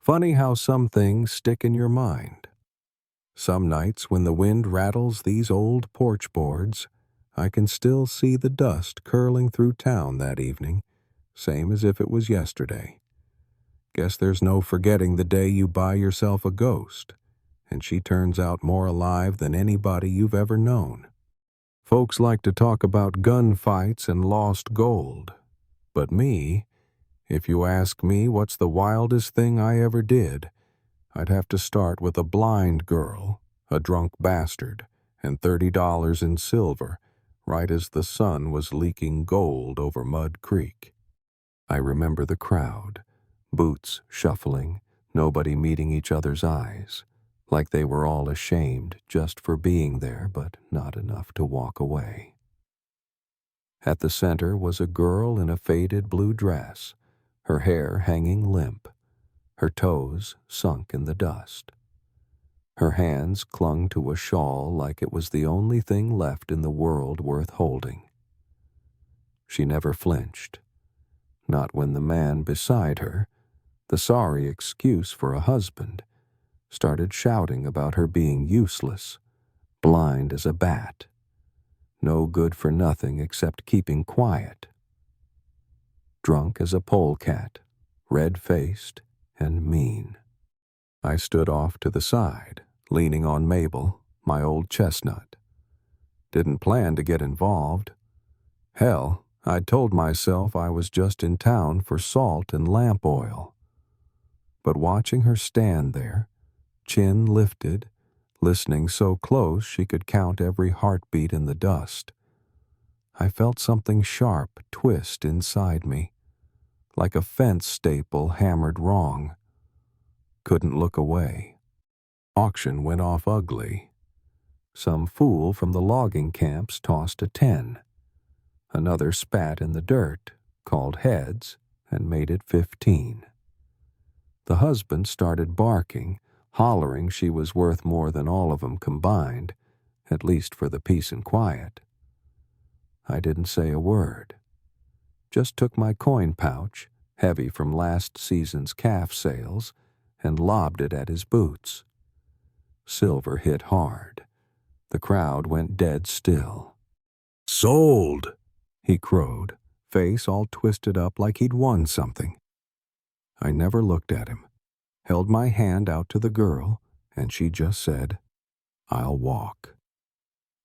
Funny how some things stick in your mind. Some nights when the wind rattles these old porch boards, I can still see the dust curling through town that evening, same as if it was yesterday. Guess there's no forgetting the day you buy yourself a ghost, and she turns out more alive than anybody you've ever known. Folks like to talk about gunfights and lost gold, but me, if you ask me what's the wildest thing I ever did, I'd have to start with a blind girl, a drunk bastard, and $30 in silver, right as the sun was leaking gold over Mud Creek. I remember the crowd, boots shuffling, nobody meeting each other's eyes, like they were all ashamed just for being there, but not enough to walk away. At the center was a girl in a faded blue dress, her hair hanging limp, her toes sunk in the dust. Her hands clung to a shawl like it was the only thing left in the world worth holding. She never flinched, not when the man beside her, the sorry excuse for a husband, started shouting about her being useless, blind as a bat, no good for nothing except keeping quiet. Drunk as a polecat, red-faced and mean. I stood off to the side, leaning on Mabel, my old chestnut. Didn't plan to get involved. Hell, I'd told myself I was just in town for salt and lamp oil. But watching her stand there, chin lifted, listening so close she could count every heartbeat in the dust, I felt something sharp twist inside me, like a fence staple hammered wrong. Couldn't look away. Auction went off ugly. Some fool from the logging camps tossed a 10. Another spat in the dirt, called heads, and made it 15. The husband started barking, hollering she was worth more than all of 'em combined, at least for the peace and quiet. I didn't say a word. Just took my coin pouch, heavy from last season's calf sales, and lobbed it at his boots. Silver hit hard. The crowd went dead still. "Sold!" he crowed, face all twisted up like he'd won something. I never looked at him, held my hand out to the girl, and she just said, "I'll walk."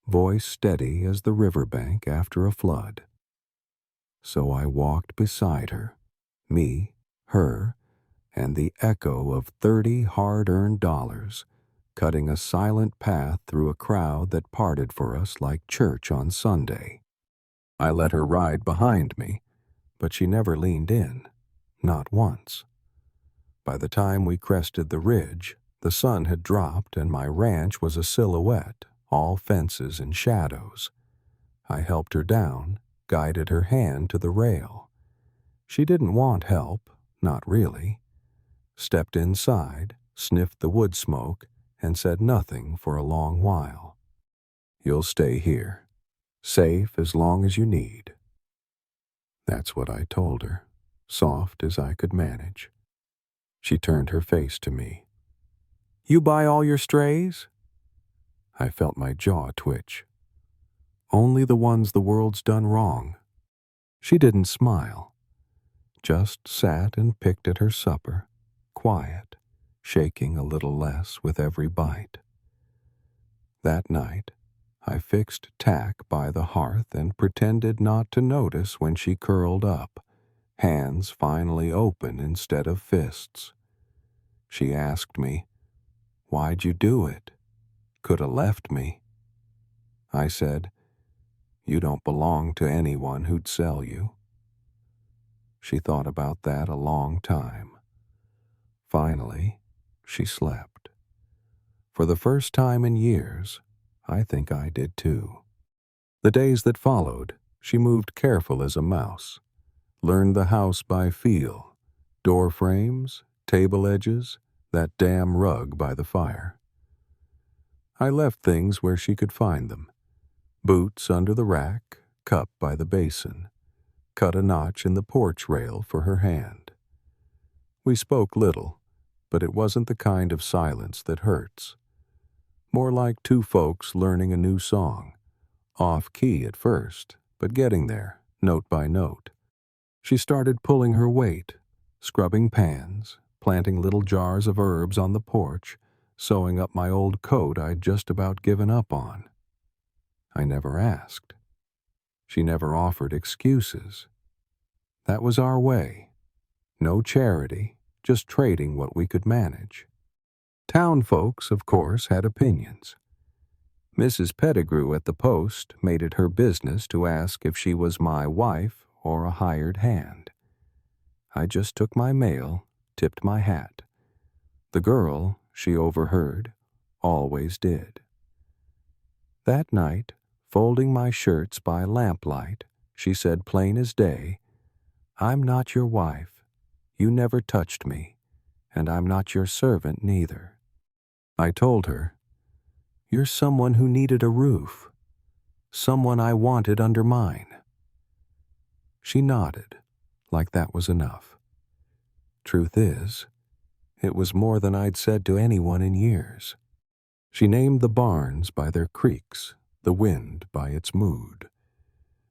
Voice steady as the riverbank after a flood. So I walked beside her, me, her, and the echo of 30 hard-earned dollars, cutting a silent path through a crowd that parted for us like church on Sunday. I let her ride behind me, but she never leaned in, not once. By the time we crested the ridge, the sun had dropped and my ranch was a silhouette, all fences and shadows. I helped her down, guided her hand to the rail. She didn't want help, not really. Stepped inside, sniffed the wood smoke, and said nothing for a long while. "You'll stay here, safe as long as you need." That's what I told her, soft as I could manage. She turned her face to me. "You buy all your strays?" I felt my jaw twitch. "Only the ones the world's done wrong." She didn't smile, just sat and picked at her supper, quiet, shaking a little less with every bite. That night, I fixed tack by the hearth and pretended not to notice when she curled up, hands finally open instead of fists. She asked me, "Why'd you do it? Coulda left me." I said, "You don't belong to anyone who'd sell you." She thought about that a long time. Finally, she slept. For the first time in years, I think I did too. The days that followed, she moved careful as a mouse, learned the house by feel, door frames, table edges, that damn rug by the fire. I left things where she could find them. Boots under the rack, cup by the basin, cut a notch in the porch rail for her hand. We spoke little, but it wasn't the kind of silence that hurts. More like two folks learning a new song, off-key at first, but getting there, note by note. She started pulling her weight, scrubbing pans, planting little jars of herbs on the porch, sewing up my old coat I'd just about given up on. I never asked. She never offered excuses. That was our way. No charity, just trading what we could manage. Town folks, of course, had opinions. Mrs. Pettigrew at the post made it her business to ask if she was my wife or a hired hand. I just took my mail, tipped my hat. The girl, she overheard, always did. That night, folding my shirts by lamplight, she said plain as day, "I'm not your wife. You never touched me, and I'm not your servant neither." I told her, "You're someone who needed a roof, someone I wanted under mine." She nodded, like that was enough. Truth is, it was more than I'd said to anyone in years. She named the barns by their creaks, the wind by its mood.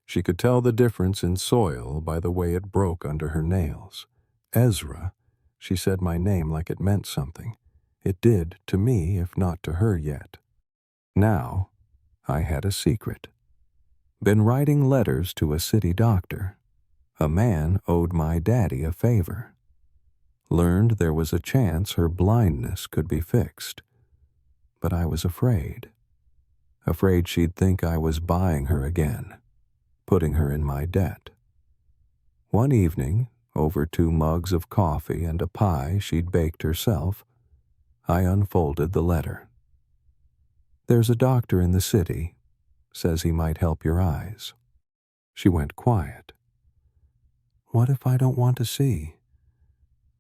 She could tell the difference in soil by the way it broke under her nails. Ezra, she said my name like it meant something. It did to me, if not to her yet. Now, I had a secret. Been writing letters to a city doctor. A man owed my daddy a favor. Learned there was a chance her blindness could be fixed. But I was afraid. Afraid she'd think I was buying her again, putting her in my debt. One evening, over 2 mugs of coffee and a pie she'd baked herself, I unfolded the letter. "There's a doctor in the city, says he might help your eyes." She went quiet. "What if I don't want to see?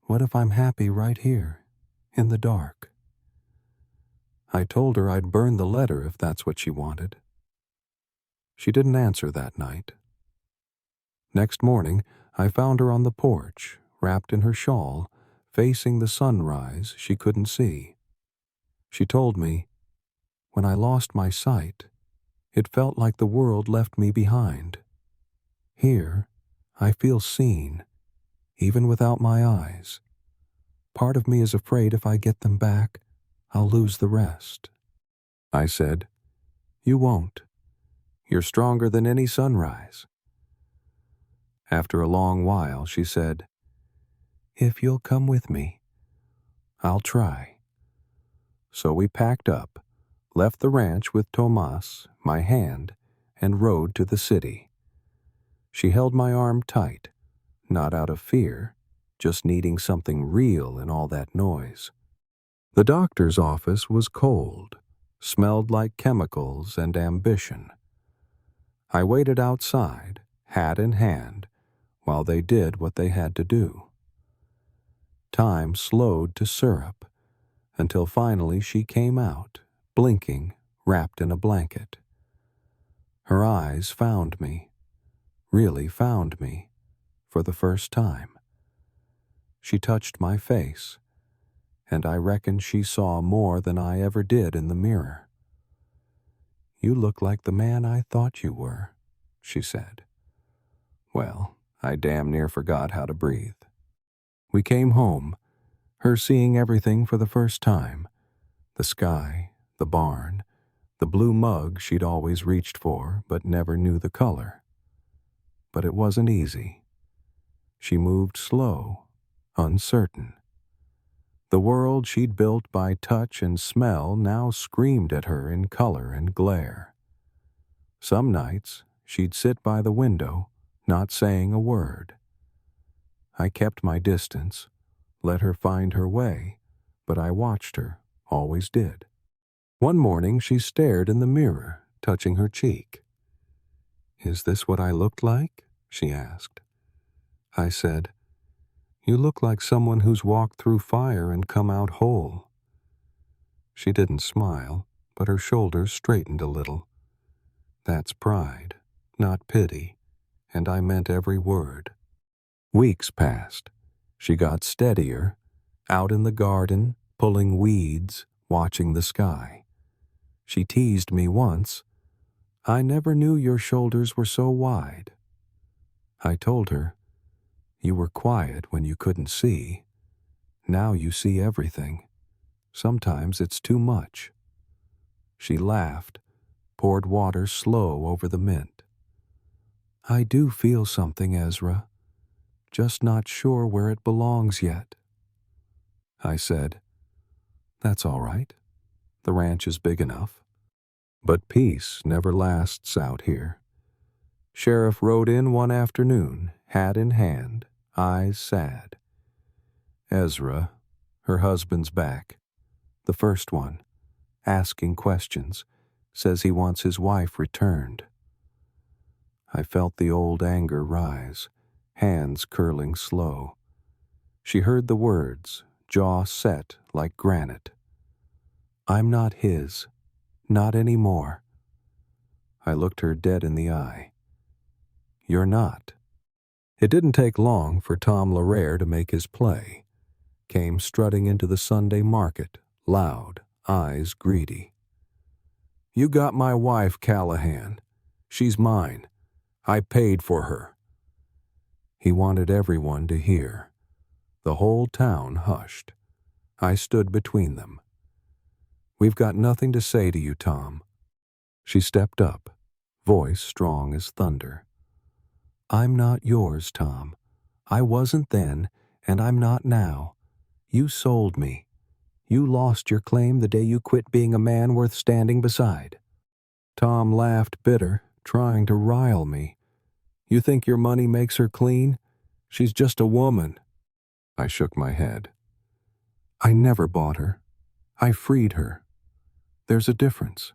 What if I'm happy right here, in the dark?" I told her I'd burn the letter if that's what she wanted. She didn't answer that night. Next morning, I found her on the porch, wrapped in her shawl, facing the sunrise she couldn't see. She told me, "When I lost my sight, it felt like the world left me behind. Here, I feel seen, even without my eyes. Part of me is afraid if I get them back, I'll lose the rest." I said, "You won't. You're stronger than any sunrise." After a long while, she said, "If you'll come with me, I'll try." So we packed up, left the ranch with Tomas, my hand, and rode to the city. She held my arm tight, not out of fear, just needing something real in all that noise. The doctor's office was cold, smelled like chemicals and ambition. I waited outside, hat in hand, while they did what they had to do. Time slowed to syrup, until finally she came out, blinking, wrapped in a blanket. Her eyes found me, really found me, for the first time. She touched my face, and I reckon she saw more than I ever did in the mirror. "You look like the man I thought you were," she said. Well, I damn near forgot how to breathe. We came home, her seeing everything for the first time. The sky, the barn, the blue mug she'd always reached for but never knew the color. But it wasn't easy. She moved slow, uncertain. The world she'd built by touch and smell now screamed at her in color and glare. Some nights, she'd sit by the window, not saying a word. I kept my distance, let her find her way, but I watched her, always did. One morning she stared in the mirror, touching her cheek. "Is this what I looked like?" she asked. I said, "You look like someone who's walked through fire and come out whole." She didn't smile, but her shoulders straightened a little. That's pride, not pity, and I meant every word. Weeks passed. She got steadier, out in the garden, pulling weeds, watching the sky. She teased me once, "I never knew your shoulders were so wide." I told her, "You were quiet when you couldn't see. Now you see everything. Sometimes it's too much." She laughed, poured water slow over the mint. "I do feel something, Ezra, just not sure where it belongs yet." I said, "That's all right. The ranch is big enough." But peace never lasts out here. Sheriff rode in one afternoon, hat in hand, eyes sad. Ezra, her husband's back, the first one, asking questions, says he wants his wife returned. I felt the old anger rise, hands curling slow. She heard the words, jaw set like granite. "I'm not his. Not anymore." I looked her dead in the eye. "You're not." It didn't take long for Tom Larare to make his play. Came strutting into the Sunday market, loud, eyes greedy. "You got my wife, Callahan. She's mine. I paid for her." He wanted everyone to hear. The whole town hushed. I stood between them. "We've got nothing to say to you, Tom." She stepped up, voice strong as thunder. "I'm not yours, Tom. I wasn't then, and I'm not now. You sold me. You lost your claim the day you quit being a man worth standing beside." Tom laughed bitter, trying to rile me. "You think your money makes her clean? She's just a woman." I shook my head. "I never bought her. I freed her. There's a difference."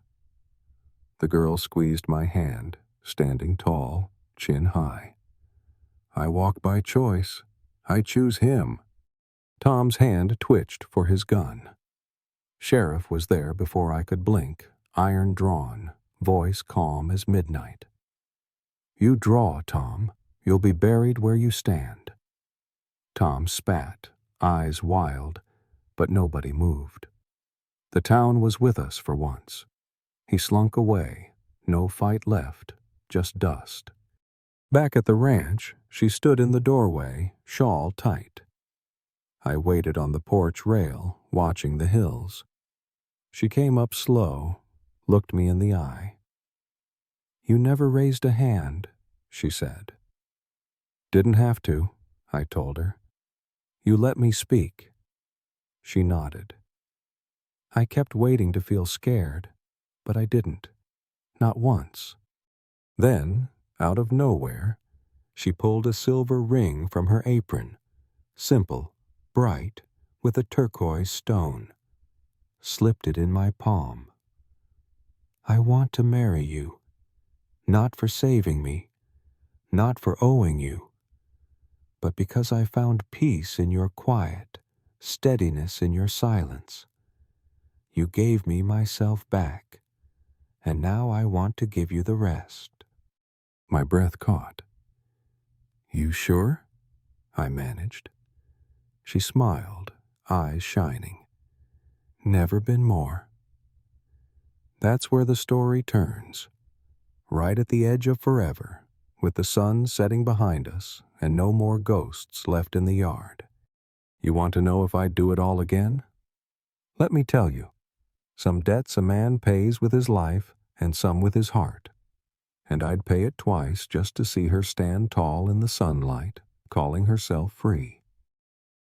The girl squeezed my hand, standing tall, chin high. "I walk by choice. I choose him." Tom's hand twitched for his gun. Sheriff was there before I could blink, iron drawn, voice calm as midnight. "You draw, Tom. You'll be buried where you stand." Tom spat, eyes wild, but nobody moved. The town was with us for once. He slunk away, no fight left, just dust. Back at the ranch, she stood in the doorway, shawl tight. I waited on the porch rail, watching the hills. She came up slow, looked me in the eye. "You never raised a hand," she said. "Didn't have to," I told her. "You let me speak." She nodded. I kept waiting to feel scared, but I didn't. Not once. Then, out of nowhere, she pulled a silver ring from her apron, simple, bright, with a turquoise stone. Slipped it in my palm. "I want to marry you. Not for saving me, not for owing you, but because I found peace in your quiet, steadiness in your silence. You gave me myself back, and now I want to give you the rest." My breath caught. "You sure?" I managed. She smiled, eyes shining. "Never been more." That's where the story turns. Right at the edge of forever, with the sun setting behind us and no more ghosts left in the yard. You want to know if I'd do it all again? Let me tell you. Some debts a man pays with his life and some with his heart. And I'd pay it twice just to see her stand tall in the sunlight, calling herself free.